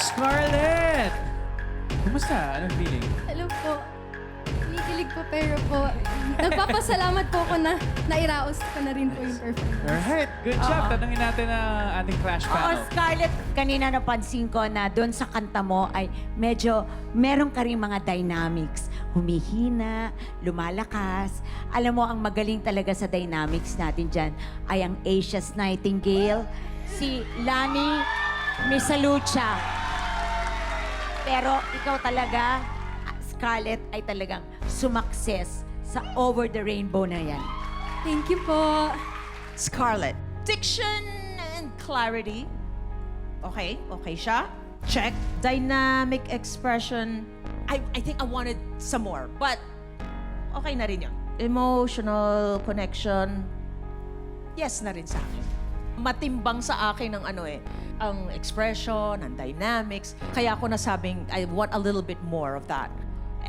Scarlett! Kumusta? Anong feeling? Hello po. Kinikilig po pero po, nagpapasalamat po ako na nairaos ko na rin po yung performance. Alright, good job. Tanungin natin ang ating crash Oo, panel. Scarlett, kanina napansin ko na doon sa kanta mo ay medyo meron ka rin mga dynamics. Humihina, lumalakas. Alam mo, ang magaling talaga sa dynamics natin dyan ay ang Asia's Nightingale, si Lani Misalucha. Pero ikaw talaga, Scarlett, ay talagang sumakses sa Over the Rainbow na yan. Thank you po. Scarlett. Diction and clarity. Okay, okay siya. Check. Dynamic expression. I think I wanted some more, but okay na rin yun. Emotional connection. Yes na rin sa akin. Matimbang sa akin ang ang expression, ang dynamics. Kaya ako nasabing, I want a little bit more of that.